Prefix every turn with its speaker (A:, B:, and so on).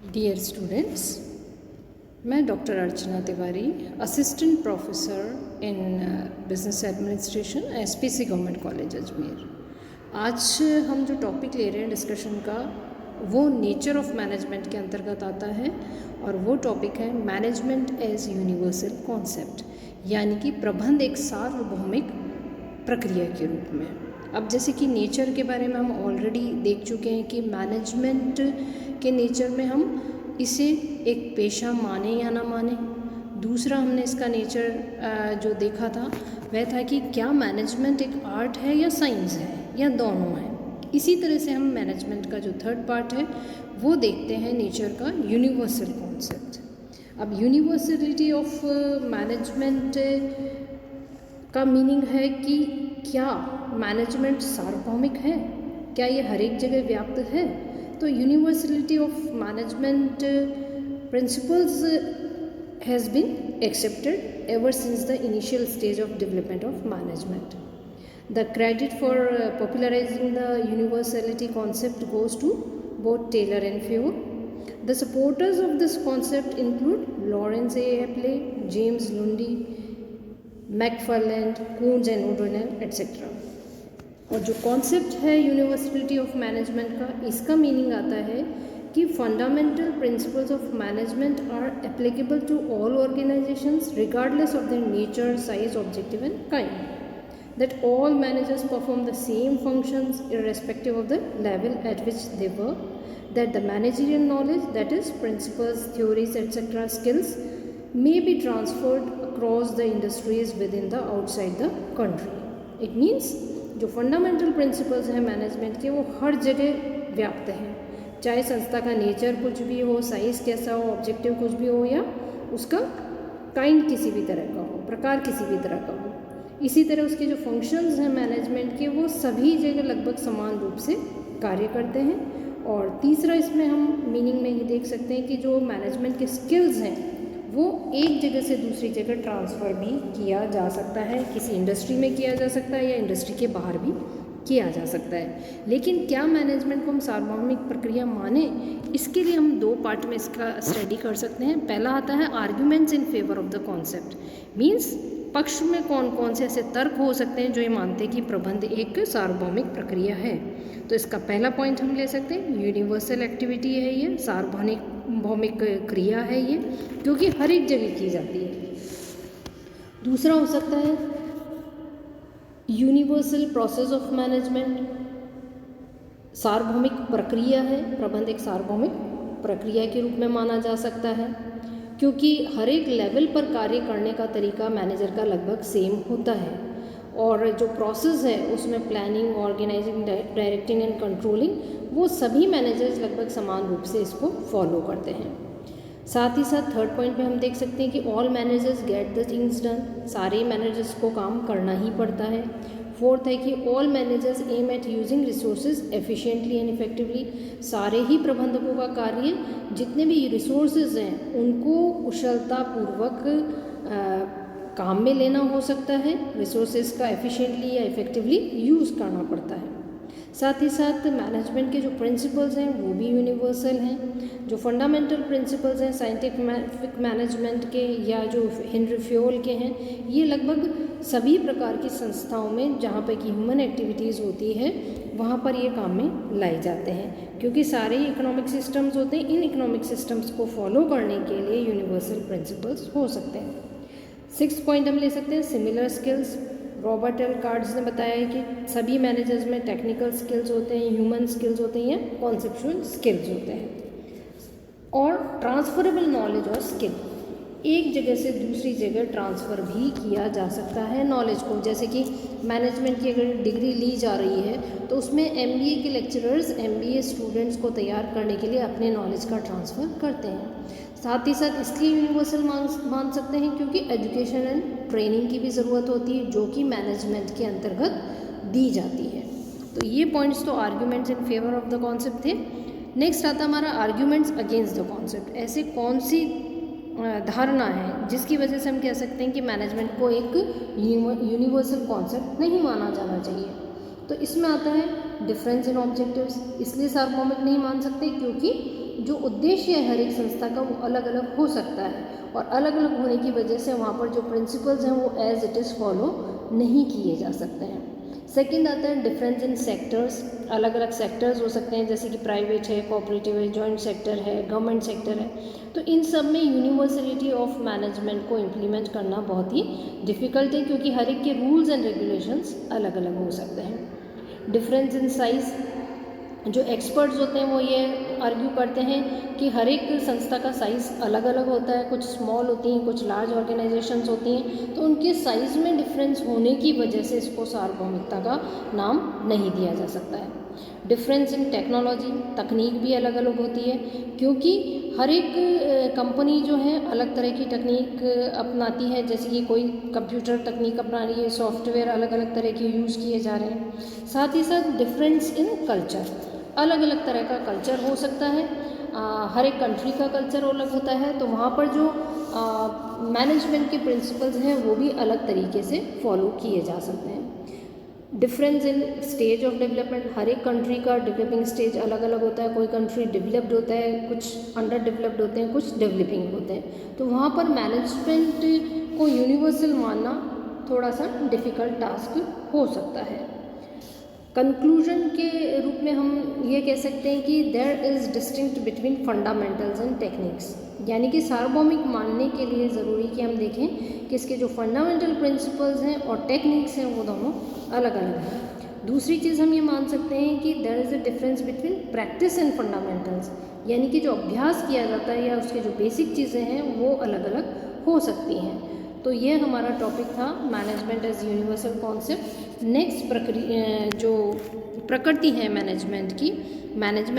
A: Dear students, मैं doctor Archana Tiwari, assistant professor in business administration, SPC government college Ajmer. आज हम जो टॉपिक ले रहे हैं डिस्कशन का वो नेचर ऑफ मैनेजमेंट के अंतर्गत आता है और वो टॉपिक है मैनेजमेंट एज यूनिवर्सल कॉन्सेप्ट, यानी कि प्रबंध एक सार्वभौमिक प्रक्रिया के रूप में। अब जैसे कि नेचर के बारे में हम ऑलरेडी देख चुके हैं कि मैनेजमेंट के नेचर में हम इसे एक पेशा माने या ना माने। दूसरा हमने इसका नेचर जो देखा था वह था कि क्या मैनेजमेंट एक आर्ट है या साइंस है या दोनों है। इसी तरह से हम मैनेजमेंट का जो थर्ड पार्ट है वो देखते हैं नेचर का यूनिवर्सल कॉन्सेप्ट। अब यूनिवर्सलिटी ऑफ मैनेजमेंट का मीनिंग है कि क्या मैनेजमेंट सार्वभौमिक है, क्या ये हर एक जगह व्याप्त है। तो universality of management principles has been accepted ever since the initial stage of development of management. The credit for popularizing the universality concept goes to both Taylor and Feuer. The supporters of this concept include Lawrence A. Epley, James Lundy, McFarland, Coons and O'Donnell, etc. और जो concept है universality of management का, इसका meaning आता है कि fundamental principles of management are applicable to all organisations regardless of their nature, size, objective and kind. That all managers perform the same functions irrespective of the level at which they work. That the managerial knowledge, that is principles, theories, etc. skills may be transferred across the industries within the outside the country. It means जो fundamental principles हैं management के वो हर जगह व्याप्त हैं, चाहे संस्था का नेचर कुछ भी हो, साइज़ कैसा हो, ऑब्जेक्टिव कुछ भी हो या उसका काइंड किसी भी तरह का हो, प्रकार किसी भी तरह का हो। इसी तरह उसके जो फंक्शंस हैं मैनेजमेंट के वो सभी जगह लगभग समान रूप से कार्य करते हैं। और तीसरा इसमें हम मीनिंग में ये देख सकते हैं कि जो मैनेजमेंट के स्किल्स हैं वो एक जगह से दूसरी जगह ट्रांसफ़र भी किया जा सकता है, किसी इंडस्ट्री में किया जा सकता है या इंडस्ट्री के बाहर भी किया जा सकता है। लेकिन क्या मैनेजमेंट को हम सार्वभौमिक प्रक्रिया माने, इसके लिए हम दो पार्ट में इसका स्टडी कर सकते हैं। पहला आता है arguments in favour of the concept, means पक्ष में कौन कौन से ऐसे तर्क हो सकते हैं जो ये मानते हैं कि प्रबंध एक सार्वभौमिक प्रक्रिया है। तो इसका पहला पॉइंट हम ले सकते हैं यूनिवर्सल एक्टिविटी है, ये सार्वभौमिक क्रिया है ये, क्योंकि हर एक जगह की जाती है। दूसरा हो सकता है यूनिवर्सल प्रोसेस ऑफ मैनेजमेंट, सार्वभौमिक प्रक्रिया है, प्रबंध एक सार्वभौमिक प्रक्रिया के रूप में माना जा सकता है क्योंकि हर एक लेवल पर कार्य करने का तरीका मैनेजर का लगभग सेम होता है और जो प्रोसेस है उसमें planning, organising, directing and controlling वो सभी मैनेजर्स लगभग समान रूप से इसको फॉलो करते हैं। साथ ही साथ थर्ड पॉइंट पे हम देख सकते हैं कि all managers get the things done, सारे मैनेजर्स को काम करना ही पड़ता है। फोर्थ है कि all managers aim at using resources efficiently and effectively, सारे ही प्रबंधकों का कार्य जितने भी रिसोर्सेज हैं उनको कुशलतापूर्वक काम में लेना हो सकता है, रिसोर्सेज का एफिशिएंटली या इफेक्टिवली यूज़ करना पड़ता है। साथ ही साथ मैनेजमेंट के जो प्रिंसिपल्स हैं वो भी यूनिवर्सल हैं। जो फंडामेंटल प्रिंसिपल्स हैं साइंटिफिक मैनेजमेंट के या जो हेनरी फ्योल के हैं, ये लगभग सभी प्रकार की संस्थाओं में जहाँ पर कि ह्यूमन एक्टिविटीज़ होती है वहाँ पर ये काम में लाए जाते हैं, क्योंकि सारे ही इकोनॉमिक सिस्टम्स होते हैं। इन इकोनॉमिक सिस्टम्स को फॉलो करने के लिए यूनिवर्सल प्रिंसिपल्स हो सकते हैं। सिक्स्थ पॉइंट हम ले सकते हैं similar skills. Robert L cards ने बताया है कि सभी मैनेजर्स में टेक्निकल स्किल्स होते हैं, ह्यूमन स्किल्स होते हैं या कॉन्सेप्चुअल स्किल्स होते हैं। और ट्रांसफरेबल नॉलेज और स्किल, एक जगह से दूसरी जगह ट्रांसफ़र भी किया जा सकता है नॉलेज को। जैसे कि मैनेजमेंट की अगर डिग्री ली जा रही है तो उसमें एमबीए के लेक्चरर्स एमबीए स्टूडेंट्स को तैयार करने के लिए अपने नॉलेज का ट्रांसफ़र करते हैं। साथ ही साथ इसलिए यूनिवर्सल मान सकते हैं क्योंकि एजुकेशन एंड ट्रेनिंग की भी ज़रूरत होती है जो कि मैनेजमेंट के अंतर्गत दी जाती है। तो ये पॉइंट्स तो arguments in favour of the concept थे। नेक्स्ट आता हमारा आर्ग्यूमेंट्स अगेंस्ट द कॉन्सेप्ट। ऐसे कौन सी धारणा है जिसकी वजह से हम कह सकते हैं कि मैनेजमेंट को एक यूनिवर्सल कॉन्सेप्ट नहीं माना जाना चाहिए। तो इसमें आता है डिफरेंस इन ऑब्जेक्टिव्स, इसलिए सार्वभौमिक नहीं मान सकते क्योंकि जो उद्देश्य है हर एक संस्था का वो अलग अलग हो सकता है, और अलग अलग होने की वजह से वहाँ पर जो प्रिंसिपल्स हैं वो एज इट इज़ फॉलो नहीं किए जा सकते हैं। सेकंड आता है डिफरेंस इन सेक्टर्स। अलग अलग सेक्टर्स हो सकते हैं, जैसे कि प्राइवेट है, कोऑपरेटिव है, जॉइंट सेक्टर है, गवर्नमेंट सेक्टर है। तो इन सब में यूनिवर्सलिटी ऑफ मैनेजमेंट को इम्प्लीमेंट करना बहुत ही डिफ़िकल्ट है, क्योंकि हर एक के रूल्स एंड रेगुलेशंस अलग अलग हो सकते हैं। Difference in size. जो एक्सपर्ट्स होते हैं वो ये आर्ग्यू करते हैं कि हर एक संस्था का साइज़ अलग अलग होता है, कुछ स्मॉल होती हैं, कुछ लार्ज ऑर्गेनाइजेशंस होती हैं, तो उनके साइज़ में डिफरेंस होने की वजह से इसको सार्वभौमिकता का नाम नहीं दिया जा सकता है। Difference in technology. तकनीक भी अलग अलग होती है, क्योंकि हर एक कंपनी जो है अलग तरह की तकनीक अपनाती है, जैसे कि कोई कंप्यूटर तकनीक अपना रही है, सॉफ्टवेयर अलग अलग तरह के यूज़ किए जा रहे हैं। साथ ही साथ डिफरेंस इन कल्चर। अलग अलग तरह का कल्चर हो सकता है, हर एक कंट्री का कल्चर अलग होता है, तो वहाँ पर जो मैनेजमेंट के प्रिंसिपल्स हैं वो भी अलग तरीके से फॉलो किए जा सकते हैं। Difference in stage of development. हर एक कंट्री का डेवलपिंग स्टेज अलग अलग होता है, कोई कंट्री डेवलप्ड होता है, कुछ अंडर डेवलप्ड होते हैं, कुछ डेवलपिंग होते हैं, तो वहाँ पर मैनेजमेंट को यूनिवर्सल मानना थोड़ा सा डिफ़िकल्ट टास्क हो सकता है। कंक्लूजन के रूप में हम ये कह सकते हैं कि there is distinct between fundamentals and techniques, यानी कि सार्वभौमिक मानने के लिए ज़रूरी कि हम देखें कि इसके जो फंडामेंटल प्रिंसिपल्स हैं और टेक्निक्स हैं वो दोनों अलग अलग हैं। दूसरी चीज़ हम ये मान सकते हैं कि there is a difference between practice and fundamentals, यानी कि जो अभ्यास किया जाता है या उसके जो बेसिक चीज़ें हैं वो अलग अलग हो सकती हैं। तो ये हमारा टॉपिक था management as universal concept. Next जो प्रकृति है मैनेजमेंट की, मैनेजमेंट